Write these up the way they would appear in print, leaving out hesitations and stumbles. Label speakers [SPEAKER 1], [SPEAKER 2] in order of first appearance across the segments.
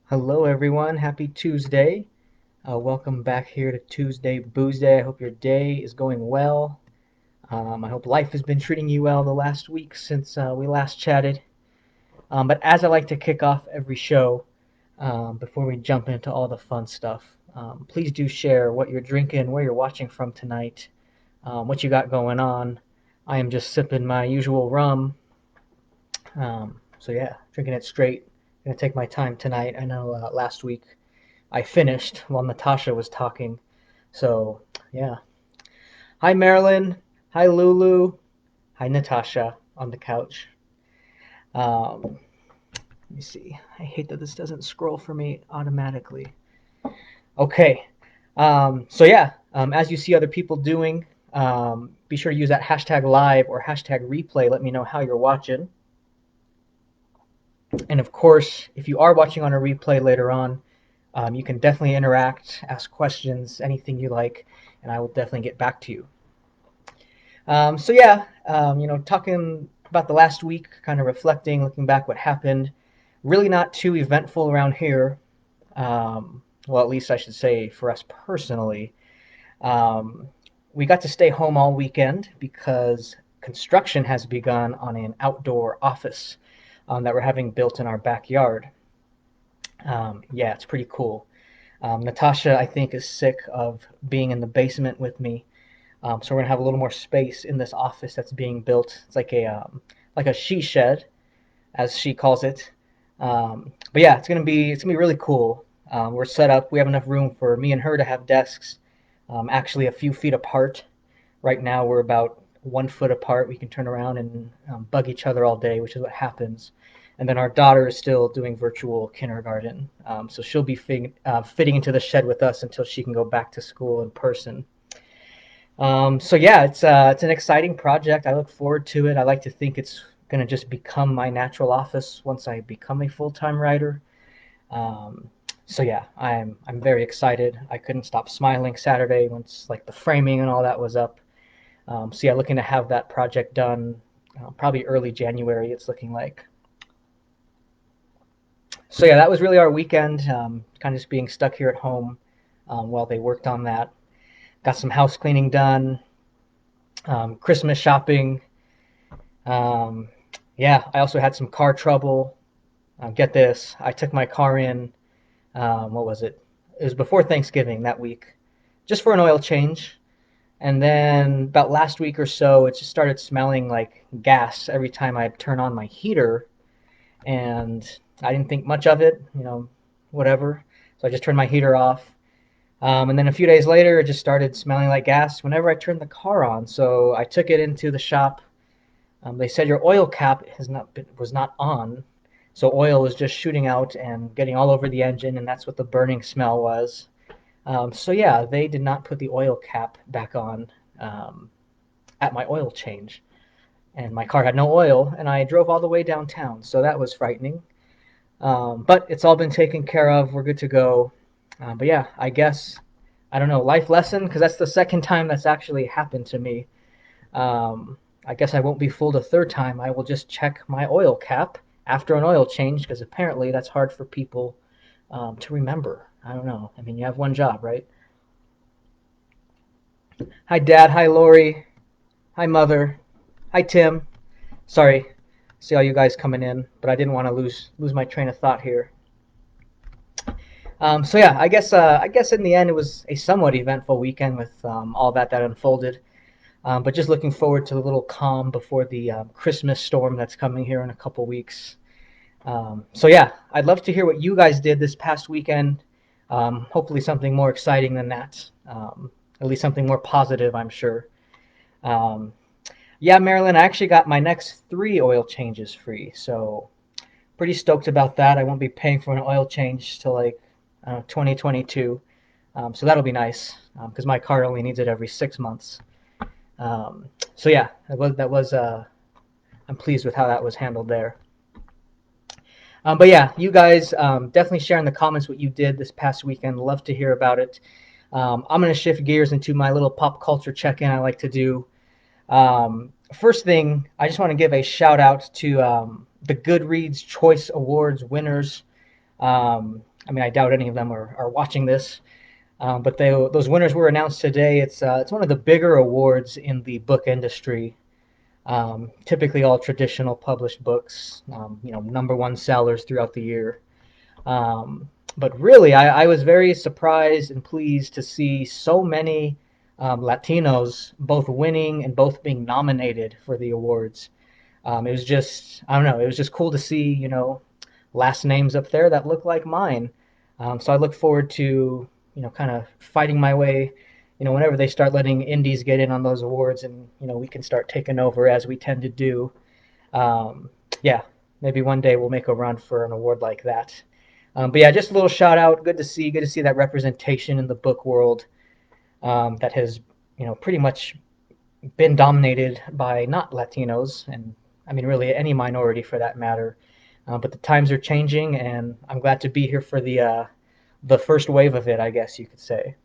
[SPEAKER 1] Hello, everyone. Happy Tuesday. Welcome back here to Tuesday Boozeday. I hope your day is going well. I hope life has been treating you well the last week since we last chatted. But as I like to kick off every show, before we jump into all the fun stuff, please do share what you're drinking, where you're watching from tonight, what you got going on. I am just sipping my usual rum. So yeah, drinking it straight. Gonna take my time tonight. I know last week I finished while Natasha was talking. So, yeah. Hi, Marilyn. Hi, Lulu. Hi, Natasha on the couch. Let me see. I hate that this doesn't scroll for me automatically. Okay. As you see other people doing, be sure to use that hashtag live or hashtag replay. Let me know how you're watching. And of course, if you are watching on a replay later on, you can definitely interact, ask questions, anything you like, and I will definitely get back to you. Talking about the last week, kind of reflecting, looking back what happened. Really not too eventful around here. Well, at least I should say for us personally. Um, we got to stay home all weekend because construction has begun on an outdoor office that we're having built in our backyard. Yeah, it's pretty cool. Natasha, I think, is sick of being in the basement with me. So we're gonna have a little more space in this office that's being built. It's like a she shed, as she calls it. But yeah, it's gonna be really cool. We're set up. We have enough room for me and her to have desks, actually a few feet apart. Right now we're about 1 foot apart. We can turn around and bug each other all day, which is what happens. And then our daughter is still doing virtual kindergarten, so she'll be fitting into the shed with us until she can go back to school in person. It's an exciting project. I look forward to it. I like to think it's going to just become my natural office once I become a full-time writer. Um, I'm very excited. I couldn't stop smiling Saturday once like the framing and all that was up. Looking to have that project done probably early January. It's looking like. So yeah, that was really our weekend. Kind of just being stuck here at home while they worked on that. Got some house cleaning done. Christmas shopping. Um, yeah, I also had some car trouble. Get this, I took my car in. What was it? It was before Thanksgiving that week, just for an oil change. And then about last week or so, it just started smelling like gas every time I turn on my heater. And I didn't think much of it, whatever. So I just turned my heater off. And then a few days later, it just started smelling like gas whenever I turned the car on. So I took it into the shop. They said your oil cap was not on, so oil was just shooting out and getting all over the engine, and that's what the burning smell was. They did not put the oil cap back on um, at my oil change, and my car had no oil, and I drove all the way downtown, so that was frightening. But it's all been taken care of. We're good to go. I guess I don't know, life lesson because that's the second time that's actually happened to me. Um, I guess I won't be fooled a third time. I will just check my oil cap after an oil change because apparently that's hard for people to remember. I don't know. I mean, you have one job, right? Hi, Dad. Hi, Lori. Hi, Mother. Hi, Tim. Sorry, see all you guys coming in, but I didn't want to lose my train of thought here. I guess in the end it was a somewhat eventful weekend with all that unfolded. But just looking forward to a little calm before the Christmas storm that's coming here in a couple weeks. I'd love to hear what you guys did this past weekend. Hopefully, something more exciting than that. At least something more positive, I'm sure. Um, yeah, Marilyn, I actually got my next 3 oil changes free, so pretty stoked about that. I won't be paying for an oil change till like 2022, so that'll be nice because my car only needs it every 6 months. That was. I'm pleased with how that was handled there. You guys definitely share in the comments what you did this past weekend. Love to hear about it. I'm going to shift gears into my little pop culture check-in I like to do. First thing, I just want to give a shout out to the Goodreads Choice Awards winners. I mean, I doubt any of them are watching this. But those winners were announced today. It's one of the bigger awards in the book industry. Typically, all traditional published books, number one sellers throughout the year. But really, I was very surprised and pleased to see so many Latinos both winning and both being nominated for the awards. It was just, I don't know, it was just cool to see, last names up there that look like mine. So I look forward to, kind of fighting my way, whenever they start letting indies get in on those awards and, we can start taking over as we tend to do. Um, yeah, maybe one day we'll make a run for an award like that. But yeah, just a little shout out. Good to see that representation in the book world that has, pretty much been dominated by not Latinos, and I mean, really any minority for that matter. But the times are changing, and I'm glad to be here for the first wave of it, I guess you could say.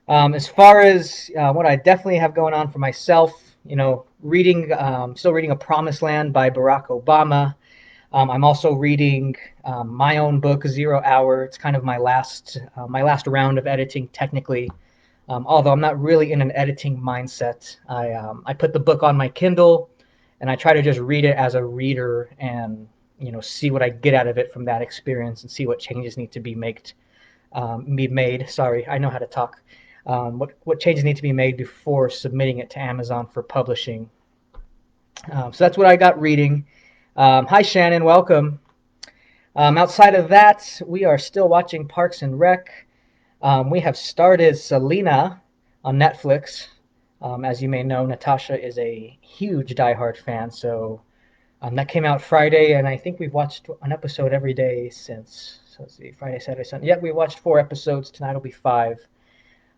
[SPEAKER 1] As far as what I definitely have going on for myself, still reading A Promised Land by Barack Obama. I'm also reading my own book, Zero Hour. It's kind of my last round of editing, technically. Although I'm not really in an editing mindset, I put the book on my Kindle, and I try to just read it as a reader, and see what I get out of it from that experience, and see what changes need to be made. Sorry, I know how to talk. What changes need to be made before submitting it to Amazon for publishing. So that's what I got reading. Hi Shannon, welcome. Outside of that, we are still watching Parks and Rec. We have started Selena on Netflix. As you may know, Natasha is a huge Die Hard fan, so that came out Friday, and I think we've watched an episode every day since. So let's see, Friday, Saturday, Sunday. Yep, we watched 4 episodes. Tonight will be 5.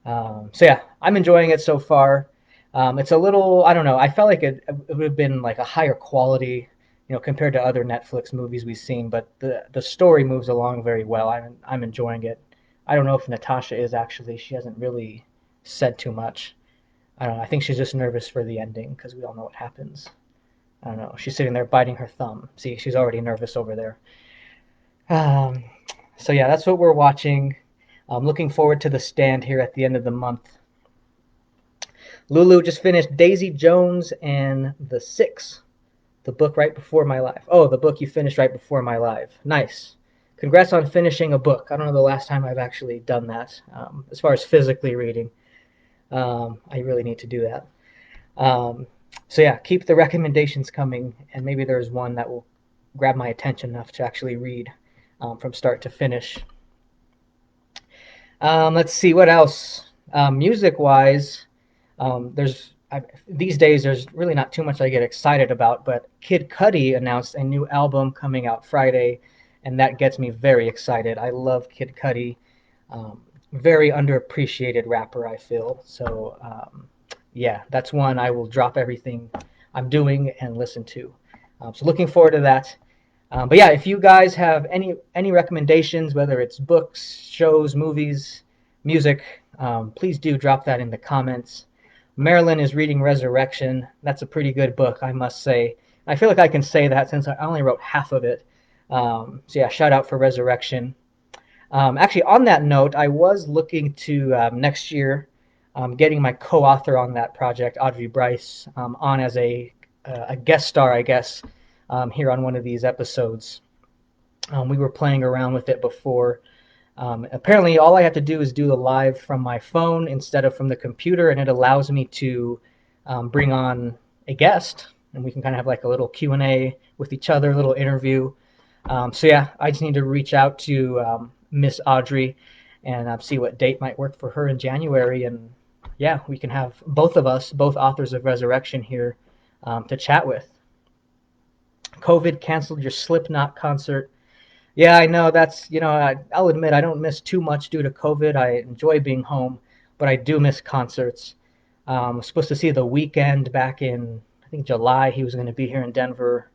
[SPEAKER 1] So yeah, I'm enjoying it so far. It's a little, I don't know. I felt like it would have been like a higher quality, compared to other Netflix movies we've seen. But the story moves along very well. I'm enjoying it. I don't know if Natasha is actually. She hasn't really said too much. I don't know. I think she's just nervous for the ending because we all know what happens. I don't know. She's sitting there biting her thumb. See, she's already nervous over there. Um, so yeah, that's what we're watching. I'm looking forward to The Stand here at the end of the month. Lulu just finished Daisy Jones and the Six, the book right before my live. Oh, the book you finished right before my live. Nice. Congrats on finishing a book. I don't know the last time I've actually done that. As far as physically reading, I really need to do that. So yeah, keep the recommendations coming, and maybe there's one that will grab my attention enough to actually read from start to finish. Let's see what else. Music-wise, these days there's really not too much I get excited about, but Kid Cudi announced a new album coming out Friday, and that gets me very excited. I love Kid Cudi. Very underappreciated rapper, I feel. So yeah, that's one I will drop everything I'm doing and listen to. So looking forward to that. But yeah, if you guys have any recommendations, whether it's books, shows, movies, music, please do drop that in the comments. Marilyn is reading Resurrection. That's a pretty good book, I must say. I feel like I can say that since I only wrote half of it. So yeah, shout out for Resurrection. Actually, on that note, I was looking to next year getting my co-author on that project, Audrey Bryce, on as a guest star, I guess, here on one of these episodes. We were playing around with it before. Apparently, all I have to do is do the live from my phone instead of from the computer, and it allows me to bring on a guest, and we can kind of have like a little Q&A with each other, a little interview. So yeah, I just need to reach out to Miss Audrey and see what date might work for her in January, and yeah, we can have both of us, both authors of Resurrection here to chat with. COVID canceled your Slipknot concert. Yeah, I know that's, I'll admit I don't miss too much due to COVID. I enjoy being home, but I do miss concerts. I was supposed to see The Weeknd back in, I think, July. He was going to be here in Denver.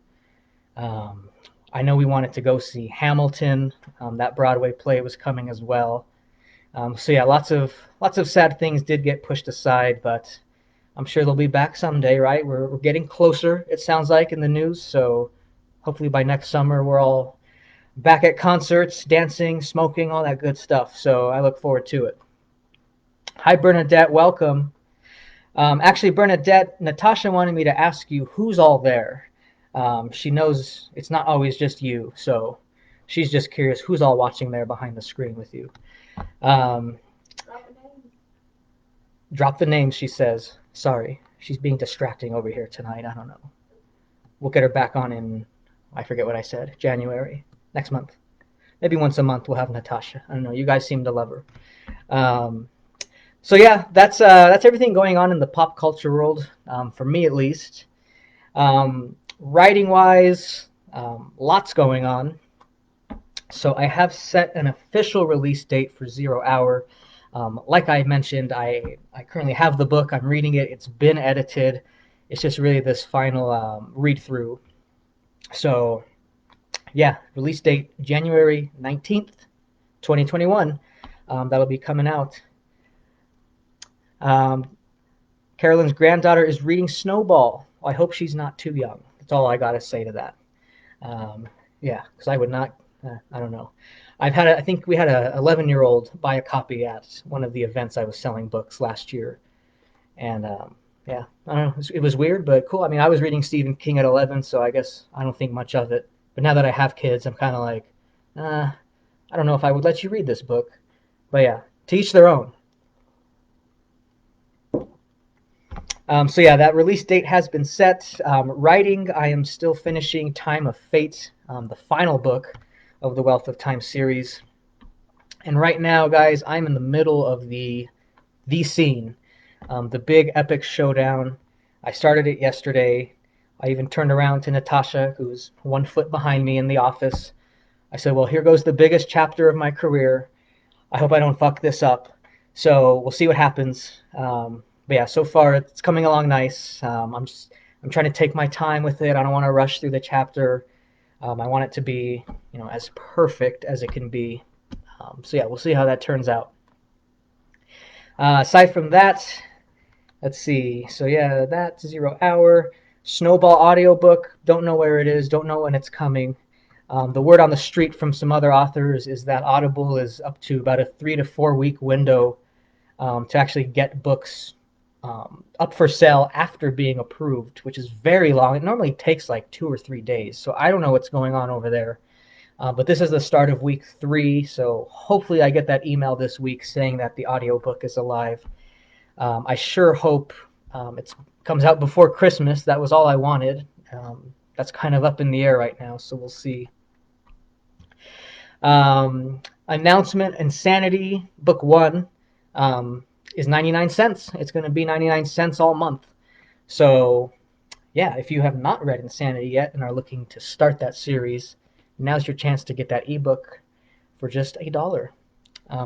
[SPEAKER 1] Um, I know we wanted to go see Hamilton. That Broadway play was coming as well. So yeah, lots of sad things did get pushed aside, but I'm sure they'll be back someday, right? We're getting closer, it sounds like, in the news. So hopefully by next summer we're all back at concerts, dancing, smoking, all that good stuff. So I look forward to it. Hi, Bernadette. Welcome. Actually, Bernadette, Natasha wanted me to ask you who's all there. She knows it's not always just you, so she's just curious who's all watching there behind the screen with you. Um, Drop the names, she says. Sorry, she's being distracting over here tonight. I don't know. We'll get her back on in, I forget what I said, January, next month. Maybe once a month we'll have Natasha. I don't know. You guys seem to love her. Um, so yeah, that's everything going on in the pop culture world, for me at least. Writing wise, lots going on. So I have set an official release date for Zero Hour. Like I mentioned, I currently have the book. I'm reading it. It's been edited. It's just really this final read through. So yeah, release date January 19th, 2021. That'll be coming out. Carolyn's granddaughter is reading Snowball. I hope she's not too young. That's all I got to say to that. Um, yeah, because I would not. I don't know. I think we had a 11-year-old buy a copy at one of the events I was selling books last year, and yeah, I don't know. It was weird, but cool. I mean, I was reading Stephen King at 11, so I guess I don't think much of it. But now that I have kids, I'm kind of like, I don't know if I would let you read this book. But yeah, to each their own. So yeah, that release date has been set. Writing, I am still finishing Time of Fate, the final book of the Wealth of Time series. And right now, guys, I'm in the middle of the scene, the big epic showdown. I started it yesterday. I even turned around to Natasha, who's 1 foot behind me in the office. I said, well, here goes the biggest chapter of my career. I hope I don't fuck this up. So we'll see what happens. But yeah, so far it's coming along nice. I'm trying to take my time with it. I don't want to rush through the chapter. I want it to be, as perfect as it can be. So yeah, we'll see how that turns out. Aside from that, let's see. So yeah, that's Zero Hour. Snowball audiobook. Don't know where it is. Don't know when it's coming. The word on the street from some other authors is that Audible is up to about a 3 to 4 week window to actually get books up for sale after being approved, which is very long. It normally takes like 2 or 3 days. So I don't know what's going on over there. But this is the start of week 3, so hopefully I get that email this week saying that the audiobook is alive. I sure hope it comes out before Christmas. That was all I wanted. That's kind of up in the air right now, so we'll see. Announcement Insanity Book 1 is 99 cents. It's going to be 99 cents all month. So, yeah, if you have not read Insanity yet and are looking to start that series, now's your chance to get that ebook for just $1.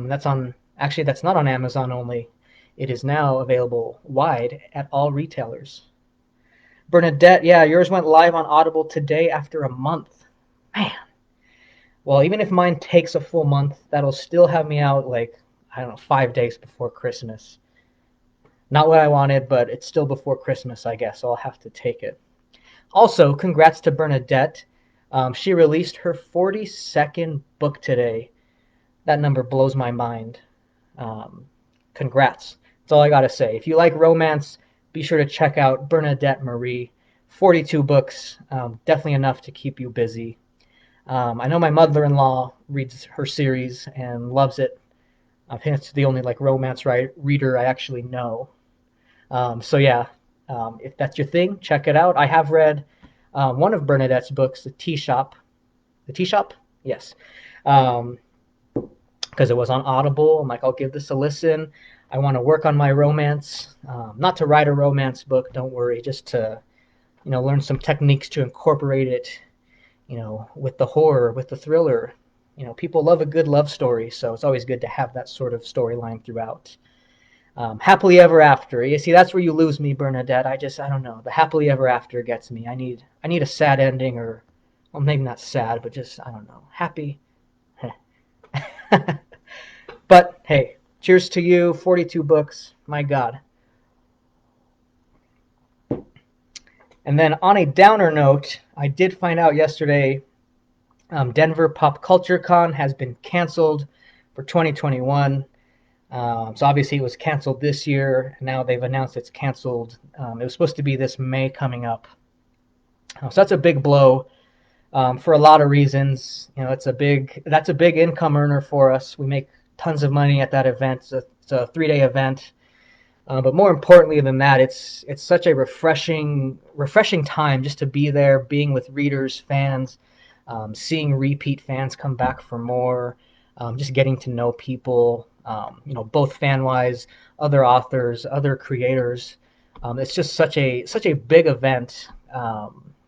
[SPEAKER 1] That's not on Amazon only. It is now available wide at all retailers. Bernadette, yeah, yours went live on Audible today after a month. Man. Well, even if mine takes a full month, that'll still have me out like, I don't know, 5 days before Christmas. Not what I wanted, but it's still before Christmas, I guess, so I'll have to take it. Also, congrats to Bernadette. She released her 42nd book today. That number blows my mind. Congrats. That's all I gotta say. If you like romance, be sure to check out Bernadette Marie. 42 books, definitely enough to keep you busy. I know my mother-in-law reads her series and loves it. I think it's the only romance reader I actually know. So yeah, if that's your thing, check it out. I have read one of Bernadette's books, The Tea Shop. The Tea Shop? Yes. Because it was on Audible. I'm like, I'll give this a listen. I want to work on my romance. Not to write a romance book, don't worry, just to, learn some techniques to incorporate it, with the horror, with the thriller. People love a good love story, so it's always good to have that sort of storyline throughout. Happily ever after. You see, that's where you lose me, Bernadette. I don't know. The happily ever after gets me. I need a sad ending, or, well, maybe not sad, but just, I don't know, happy. But hey, cheers to you. 42 books. My God. And then on a downer note, I did find out yesterday Denver Pop Culture Con has been canceled for 2021. So obviously it was canceled this year. Now they've announced it's canceled. It was supposed to be this May coming up. So that's a big blow for a lot of reasons. That's a big income earner for us. We make tons of money at that event. It's a 3-day event. But more importantly than that, it's such a refreshing time just to be there, being with readers, fans, seeing repeat fans come back for more, just getting to know people, both fan wise, other authors, other creators. It's just such a big event.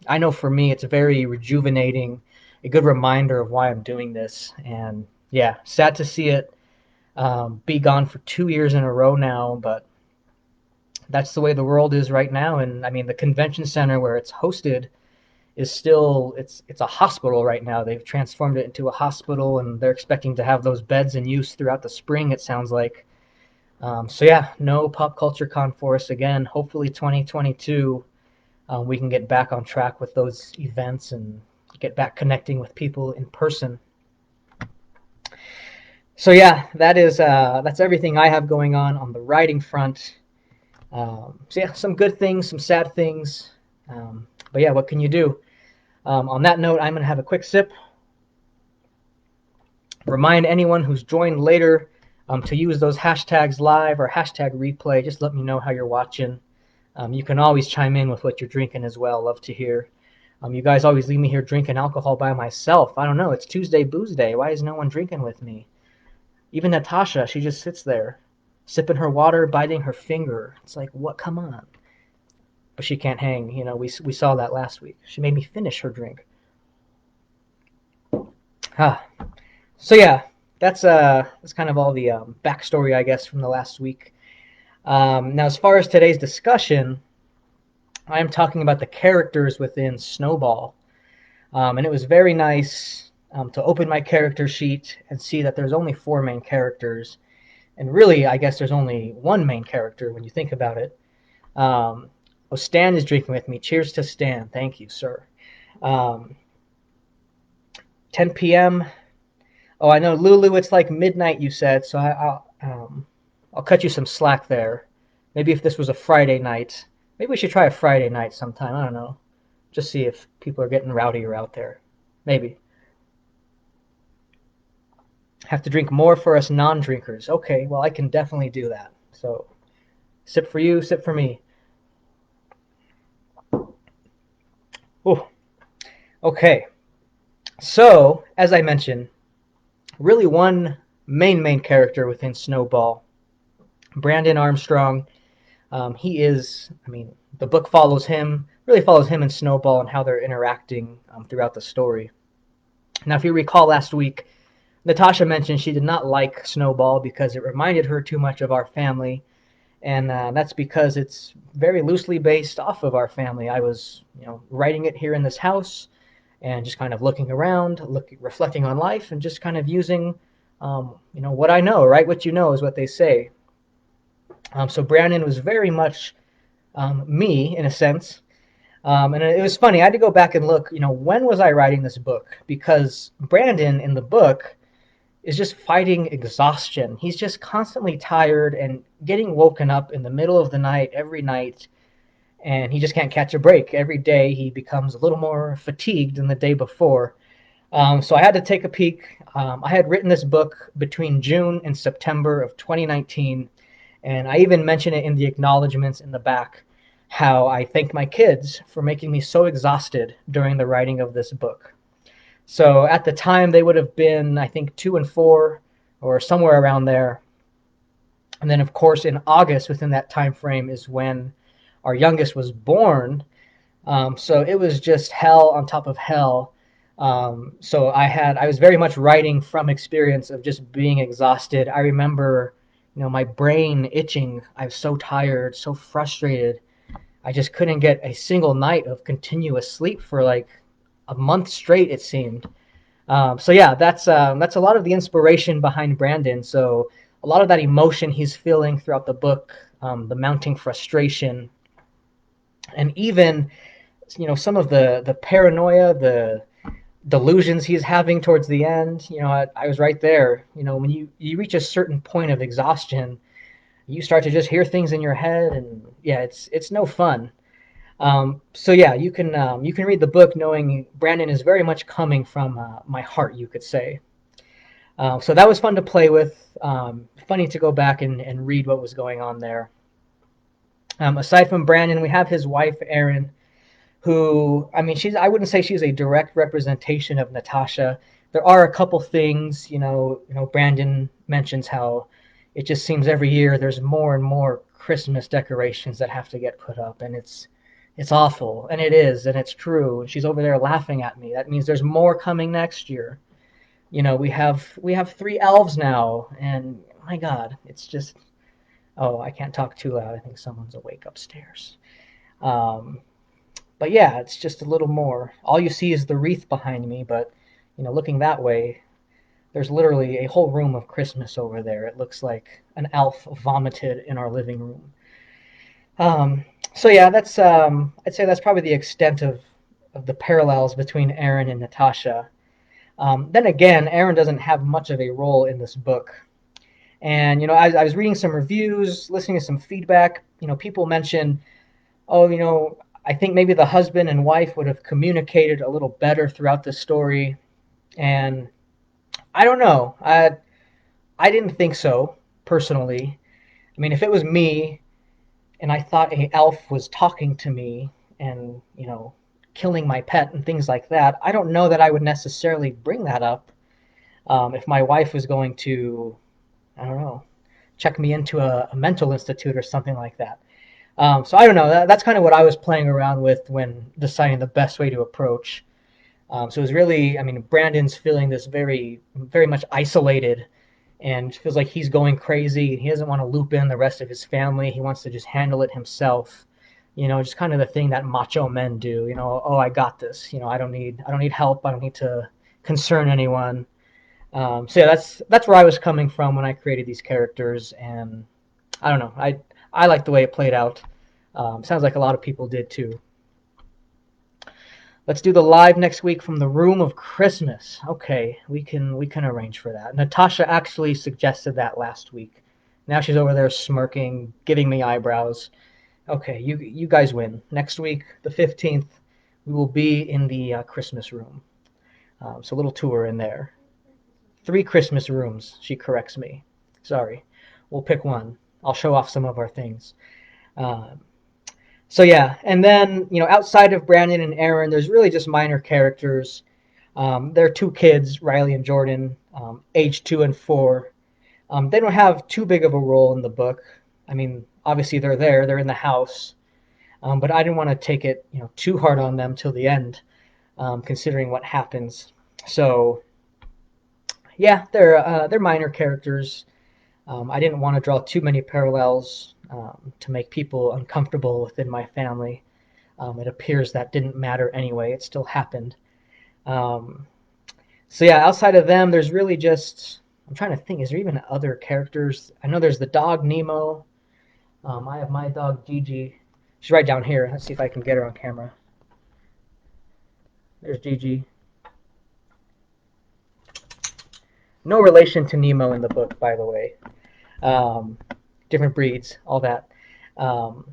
[SPEAKER 1] I know for me, it's very rejuvenating, a good reminder of why I'm doing this, and yeah, sad to see it be gone for 2 years in a row now, but that's the way the world is right now. And I mean, the convention center where it's hosted is still it's a hospital right now. They've transformed it into a hospital, and they're expecting to have those beds in use throughout the spring, it sounds like. So yeah, no Pop Culture Con for us again. Hopefully 2022 we can get back on track with those events and get back connecting with people in person. So yeah, that's everything I have going on the writing front. So yeah, some good things, some sad things. But yeah, what can you do? On that note, I'm going to have a quick sip. Remind anyone who's joined later to use those hashtags live or hashtag replay. Just let me know how you're watching. You can always chime in with what you're drinking as well. Love to hear. You guys always leave me here drinking alcohol by myself. I don't know. It's Tuesday Boozeday. Why is no one drinking with me? Even Natasha, she just sits there, sipping her water, biting her finger. It's like, what? Come on. But she can't hang. We saw that last week. She made me finish her drink. So yeah, that's kind of all the backstory, I guess, from the last week. Now, as far as today's discussion, I am talking about the characters within Snowball, and it was very nice to open my character sheet and see that there's only 4 main characters, and really, I guess there's only one main character when you think about it. Stan is drinking with me. Cheers to Stan. Thank you, sir. 10 p.m. Oh, I know, Lulu, it's like midnight, you said, so I'll cut you some slack there. Maybe if this was a Friday night, maybe we should try a Friday night sometime. I don't know. Just see if people are getting rowdier out there. Maybe. Have to drink more for us non-drinkers. Okay, well, I can definitely do that. So, sip for you, sip for me. Ooh. Okay. So, as I mentioned, really one main character within Snowball, Brandon Armstrong. He is, the book really follows him and Snowball and how they're interacting throughout the story. Now, if you recall last week, Natasha mentioned she did not like Snowball because it reminded her too much of our family, and that's because it's very loosely based off of our family. I was, writing it here in this house, and just kind of looking around, reflecting on life, and just kind of using, what I know. Right, what you know is what they say. So Brandon was very much me in a sense, and it was funny. I had to go back and look. When was I writing this book? Because Brandon in the book is just fighting exhaustion. He's just constantly tired and getting woken up in the middle of the night every night, and he just can't catch a break. Every day he becomes a little more fatigued than the day before. So I had to take a peek. I had written this book between June and September of 2019, and I even mention it in the acknowledgments in the back, how I thank my kids for making me so exhausted during the writing of this book. So at the time, they would have been, I think, 2 and 4, or somewhere around there. And then, of course, in August, within that time frame, is when our youngest was born. So it was just hell on top of hell. So I was very much writing from experience of just being exhausted. I remember, my brain itching. I was so tired, so frustrated. I just couldn't get a single night of continuous sleep for like a month straight, it seemed. So yeah, that's a lot of the inspiration behind Brandon. So a lot of that emotion he's feeling throughout the book, the mounting frustration, and even some of the paranoia, delusions he's having towards the end. I was right there. When you reach a certain point of exhaustion, you start to just hear things in your head, and yeah, it's no fun. So yeah, you can read the book knowing Brandon is very much coming from my heart, you could say. So that was fun to play with. Funny to go back and read what was going on there. Aside from Brandon, we have his wife Erin, who, I mean, I wouldn't say she's a direct representation of Natasha. There are a couple things, Brandon mentions how it just seems every year there's more and more Christmas decorations that have to get put up, and it's awful, and it is, and it's true. And she's over there laughing at me. That means there's more coming next year. We have three elves now, and my God, it's just, oh, I can't talk too loud. I think someone's awake upstairs. Um, but yeah, it's just a little more. All you see is the wreath behind me, but looking that way, there's literally a whole room of Christmas over there. It looks like an elf vomited in our living room. Um, so yeah, that's I'd say that's probably the extent of the parallels between Aaron and Natasha. Then again, Aaron doesn't have much of a role in this book. And I was reading some reviews, listening to some feedback. People mention, oh, I think maybe the husband and wife would have communicated a little better throughout the story. And I don't know. I didn't think so personally. I mean, if it was me and I thought a elf was talking to me and killing my pet and things like that, I don't know that I would necessarily bring that up. If my wife was going to, I don't know, check me into a mental institute or something like that. So I don't know. That's kind of what I was playing around with when deciding the best way to approach. So it was really, I mean, Brandon's feeling this very, very much isolated and feels like he's going crazy. He doesn't want to loop in the rest of his family. He wants to just handle it himself. Just kind of the thing that macho men do. Oh, I got this. I don't need help. I don't need to concern anyone. So yeah, that's where I was coming from when I created these characters, and I don't know. I like the way it played out. Sounds like a lot of people did too. Let's do the live next week from the Room of Christmas. Okay, we can arrange for that. Natasha actually suggested that last week. Now she's over there smirking, giving me eyebrows. Okay, you guys win. Next week, the 15th, we will be in the Christmas room. So a little tour in there. 3 Christmas rooms, she corrects me. Sorry. We'll pick one. I'll show off some of our things. Um, so yeah, and then outside of Brandon and Aaron, there's really just minor characters. There are 2 kids, Riley and Jordan, age 2 and 4. They don't have too big of a role in the book. I mean, obviously they're there, they're in the house, but I didn't want to take it too hard on them till the end, considering what happens. So yeah, they're minor characters. I didn't want to draw too many parallels to make people uncomfortable within my family. It appears that didn't matter anyway. It still happened. Um, so yeah, outside of them, there's really just, I'm trying to think. Is there even other characters? I know there's the dog Nemo. I have my dog Gigi. She's right down here. Let's see if I can get her on camera. There's Gigi. No relation to Nemo in the book, by the way. Um, Different breeds, all that. Um,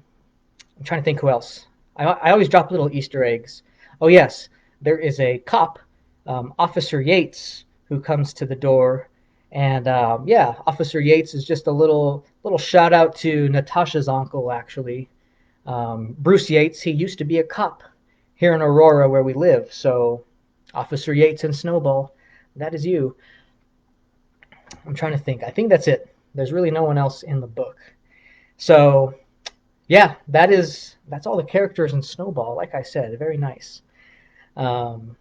[SPEAKER 1] I'm trying to think who else. I always drop little Easter eggs. Oh yes, there is a cop, Officer Yates, who comes to the door, and yeah, Officer Yates is just a little shout out to Natasha's uncle actually, Bruce Yates. He used to be a cop here in Aurora where we live. So, Officer Yates and Snowball, that is you. I'm trying to think. I think that's it. There's really no one else in the book. So yeah, that's all the characters in Snowball. Like I said, very nice. Um,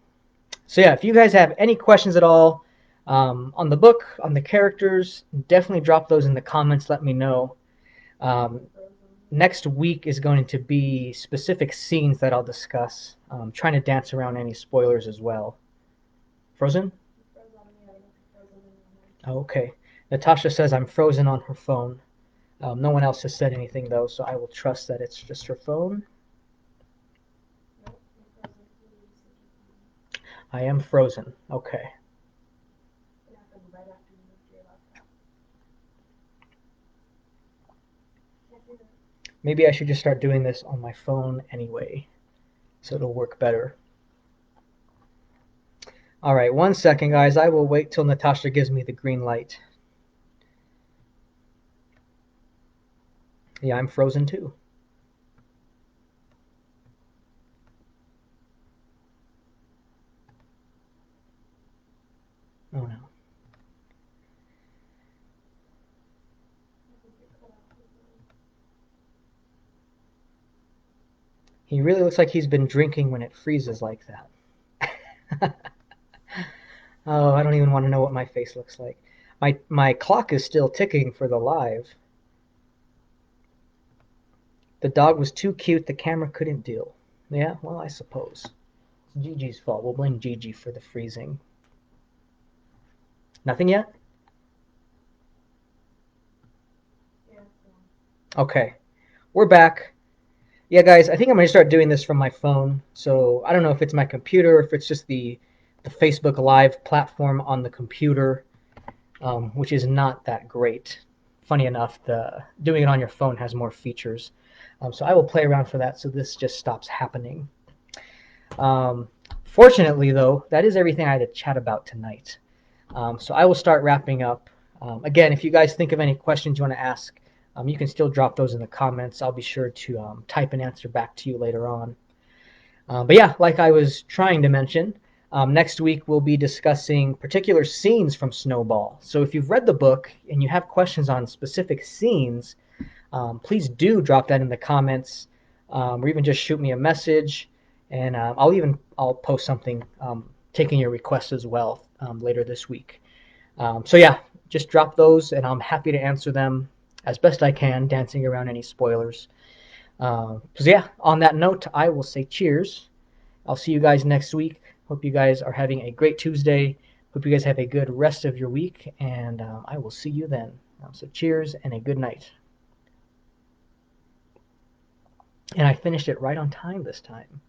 [SPEAKER 1] so yeah, if you guys have any questions at all on the book, on the characters, definitely drop those in the comments. Let me know. Um, Next week is going to be specific scenes that I'll discuss. Trying to dance around any spoilers as well. Frozen? Oh, okay. Natasha says I'm frozen on her phone. No one else has said anything though, so I will trust that it's just her phone. I am frozen. Okay. Maybe I should just start doing this on my phone anyway, so it'll work better. All right, 1 second, guys. I will wait till Natasha gives me the green light. Yeah, I'm frozen too. Oh no. He really looks like he's been drinking when it freezes like that. Oh, I don't even want to know what my face looks like. My clock is still ticking for the live. The dog was too cute, the camera couldn't deal. Yeah, well, I suppose. It's Gigi's fault. We'll blame Gigi for the freezing. Nothing yet? Okay, we're back. Yeah, guys, I think I'm gonna start doing this from my phone. So I don't know if it's my computer, if it's just the Facebook Live platform on the computer, which is not that great. Funny enough, the doing it on your phone has more features. So I will play around for that so this just stops happening. Um, Fortunately, though, that is everything I had to chat about tonight. So I will start wrapping up. Again, if you guys think of any questions you want to ask, you can still drop those in the comments. I'll be sure to type an answer back to you later on. But yeah, like I was trying to mention, next week we'll be discussing particular scenes from Snowball. So if you've read the book and you have questions on specific scenes, please do drop that in the comments, or even just shoot me a message, and I'll post something taking your requests as well later this week. So yeah, just drop those, and I'm happy to answer them as best I can, dancing around any spoilers. So yeah, on that note, I will say cheers. I'll see you guys next week. Hope you guys are having a great Tuesday. Hope you guys have a good rest of your week, and I will see you then. So cheers and a good night. And I finished it right on time this time.